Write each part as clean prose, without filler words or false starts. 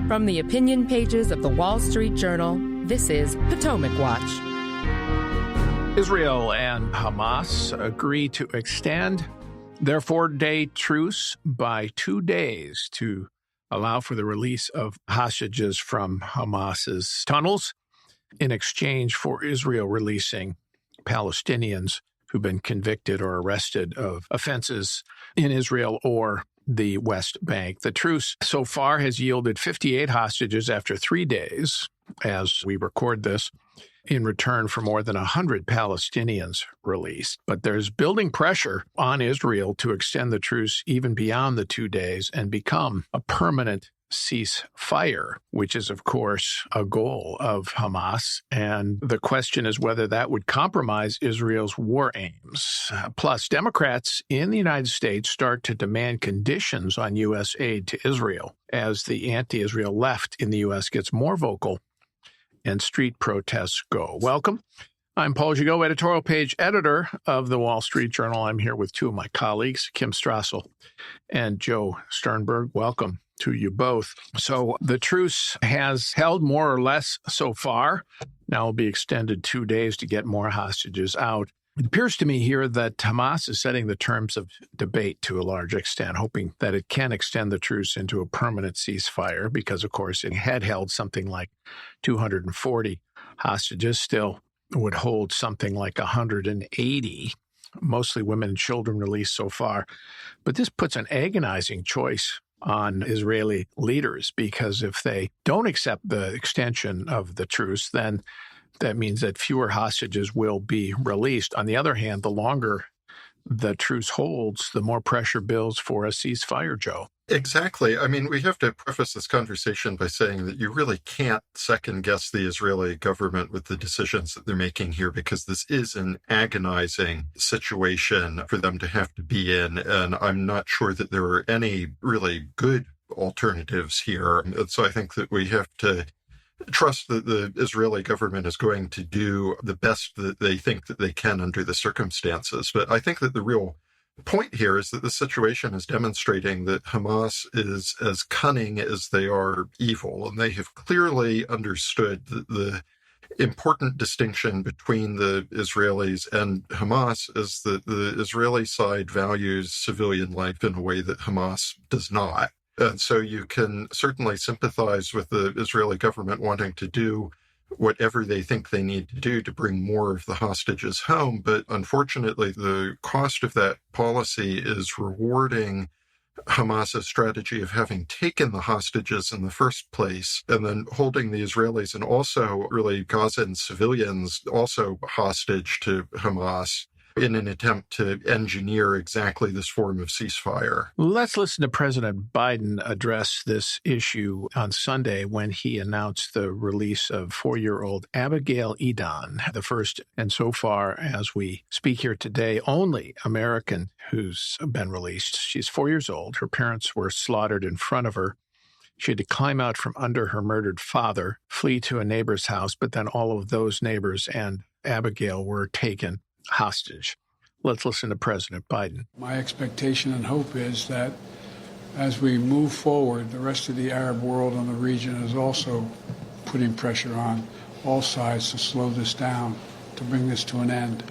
From the opinion pages of the Wall Street Journal, this is Potomac Watch. Israel and Hamas agree to extend their 4-day truce by 2 days to allow for the release of hostages from Hamas's tunnels in exchange for Israel releasing Palestinians who've been convicted or arrested of offenses in Israel or the West Bank. The truce so far has yielded 58 hostages after 3 days, as we record this, in return for more than 100 Palestinians released. But there's building pressure on Israel to extend the truce even beyond the 2 days and become a permanent ceasefire, which is, of course, a goal of Hamas. And the question is whether that would compromise Israel's war aims. Plus, Democrats in the United States start to demand conditions on U.S. aid to Israel as the anti-Israel left in the U.S. gets more vocal and street protests go. Welcome. I'm Paul Gigot, editorial page editor of the Wall Street Journal. I'm here with two of my colleagues, Kim Strassel and Joe Sternberg. Welcome to you both. So the truce has held more or less so far. Now will be extended 2 days to get more hostages out. It appears to me here that Hamas is setting the terms of debate to a large extent, hoping that it can extend the truce into a permanent ceasefire because, of course, it had held something like 240 hostages, still would hold something like 180, mostly women and children released so far. But this puts an agonizing choice on Israeli leaders, because if they don't accept the extension of the truce, then that means that fewer hostages will be released. On the other hand, the longer the truce holds, the more pressure builds for a ceasefire, Joe. Exactly. I mean, we have to preface this conversation by saying that you really can't second guess the Israeli government with the decisions that they're making here, because this is an agonizing situation for them to have to be in. And I'm not sure that there are any really good alternatives here. And so I think that we have to trust that the Israeli government is going to do the best that they think that they can under the circumstances. But I think that the real point here is that the situation is demonstrating that Hamas is as cunning as they are evil, and they have clearly understood that the important distinction between the Israelis and Hamas is that the Israeli side values civilian life in a way that Hamas does not. And so you can certainly sympathize with the Israeli government wanting to do whatever they think they need to do to bring more of the hostages home. But unfortunately, the cost of that policy is rewarding Hamas's strategy of having taken the hostages in the first place and then holding the Israelis and also really Gazan civilians also hostage to Hamas in an attempt to engineer exactly this form of ceasefire. Let's listen to President Biden address this issue on Sunday when he announced the release of 4-year-old Abigail Edan, the first, and so far as we speak here today, only American who's been released. She's 4 years old. Her parents were slaughtered in front of her. She had to climb out from under her murdered father, flee to a neighbor's house, but then all of those neighbors and Abigail were taken hostage. Let's listen to President Biden. My expectation and hope is that as we move forward, the rest of the Arab world and the region is also putting pressure on all sides to slow this down, to bring this to an end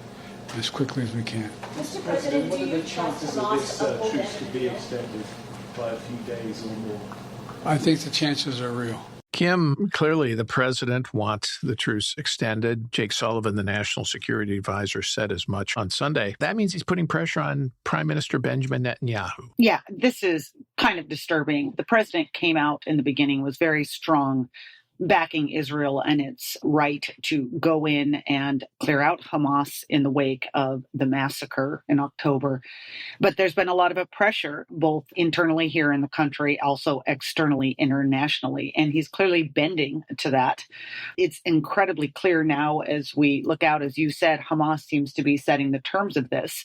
as quickly as we can. Mr. President, what are the chances of this truce to be extended by a few days or more? I think the chances are real. Kim, clearly the president wants the truce extended. Jake Sullivan, the national security advisor, said as much on Sunday. That means he's putting pressure on Prime Minister Benjamin Netanyahu. Yeah, this is kind of disturbing. The president came out in the beginning, was very strong, backing Israel and its right to go in and clear out Hamas in the wake of the massacre in October. But there's been a lot of pressure, both internally here in the country, also externally, internationally, and he's clearly bending to that. It's incredibly clear now as we look out, as you said, Hamas seems to be setting the terms of this,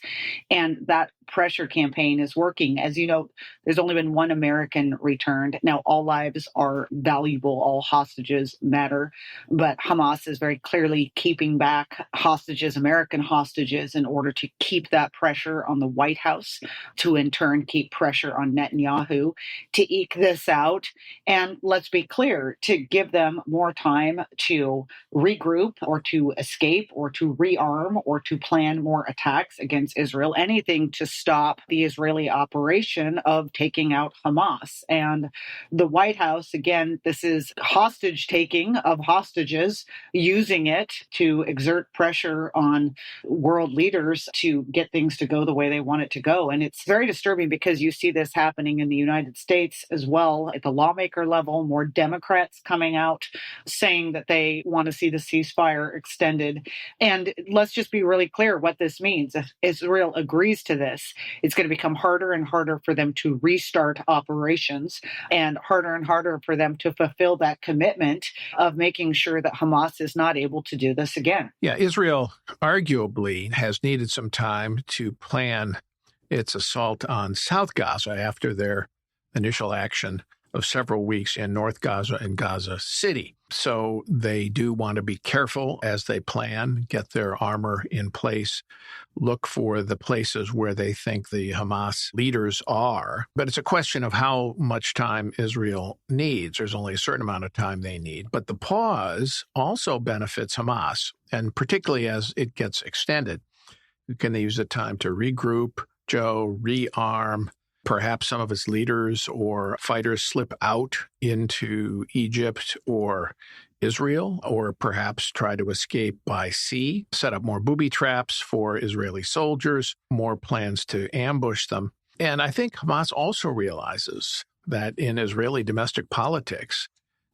and that pressure campaign is working. As you know, there's only been one American returned. Now, all lives are valuable, all hostages hostages matter. But Hamas is very clearly keeping back hostages, American hostages, in order to keep that pressure on the White House, to in turn keep pressure on Netanyahu to eke this out. And let's be clear, to give them more time to regroup or to escape or to rearm or to plan more attacks against Israel, anything to stop the Israeli operation of taking out Hamas. And the White House, again, this is hostage taking of hostages, using it to exert pressure on world leaders to get things to go the way they want it to go. And it's very disturbing because you see this happening in the United States as well at the lawmaker level, more Democrats coming out saying that they want to see the ceasefire extended. And let's just be really clear what this means. If Israel agrees to this, it's going to become harder and harder for them to restart operations and harder for them to fulfill that commitment of making sure that Hamas is not able to do this again. Yeah, Israel arguably has needed some time to plan its assault on South Gaza after their initial action of several weeks in North Gaza and Gaza City. So they do want to be careful as they plan, get their armor in place, look for the places where they think the Hamas leaders are. But it's a question of how much time Israel needs. There's only a certain amount of time they need. But the pause also benefits Hamas, and particularly as it gets extended. Can they use the time to regroup, rearm? Perhaps some of its leaders or fighters slip out into Egypt or Israel, or perhaps try to escape by sea, set up more booby traps for Israeli soldiers, more plans to ambush them. And I think Hamas also realizes that in Israeli domestic politics,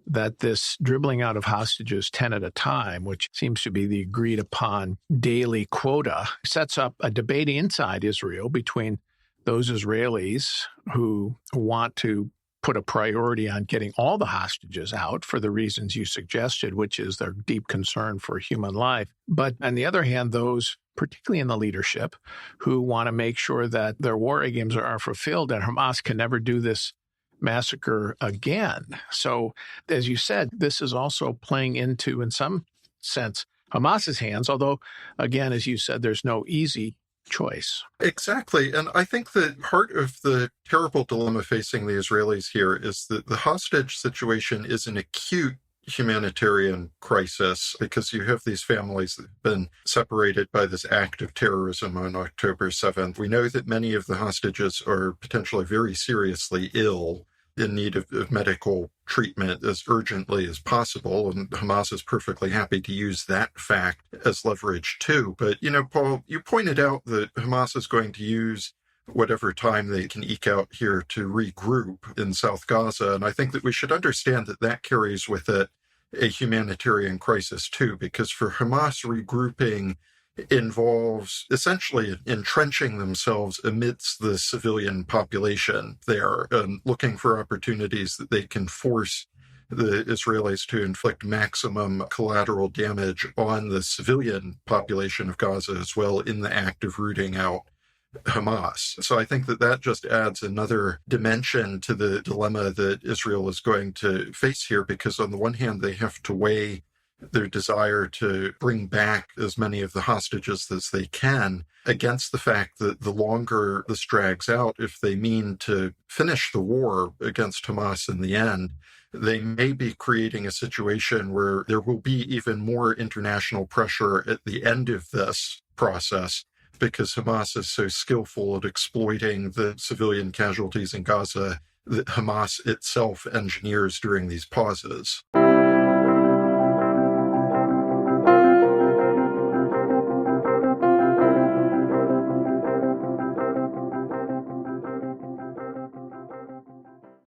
that this dribbling out of hostages 10 at a time, which seems to be the agreed upon daily quota, sets up a debate inside Israel between those Israelis who want to put a priority on getting all the hostages out for the reasons you suggested, which is their deep concern for human life. But on the other hand, those, particularly in the leadership, who want to make sure that their war aims are fulfilled and Hamas can never do this massacre again. So, as you said, this is also playing into, in some sense, Hamas's hands, although, again, as you said, there's no easy choice. Exactly. And I think that part of the terrible dilemma facing the Israelis here is that the hostage situation is an acute humanitarian crisis because you have these families that have been separated by this act of terrorism on October 7th. We know that many of the hostages are potentially very seriously ill, in need of medical treatment as urgently as possible. And Hamas is perfectly happy to use that fact as leverage too. But, Paul, you pointed out that Hamas is going to use whatever time they can eke out here to regroup in South Gaza. And I think that we should understand that that carries with it a humanitarian crisis too, because for Hamas, regrouping involves essentially entrenching themselves amidst the civilian population there and looking for opportunities that they can force the Israelis to inflict maximum collateral damage on the civilian population of Gaza as well in the act of rooting out Hamas. So I think that just adds another dimension to the dilemma that Israel is going to face here, because on the one hand, they have to weigh their desire to bring back as many of the hostages as they can against the fact that the longer this drags out, if they mean to finish the war against Hamas in the end, they may be creating a situation where there will be even more international pressure at the end of this process, because Hamas is so skillful at exploiting the civilian casualties in Gaza that Hamas itself engineers during these pauses.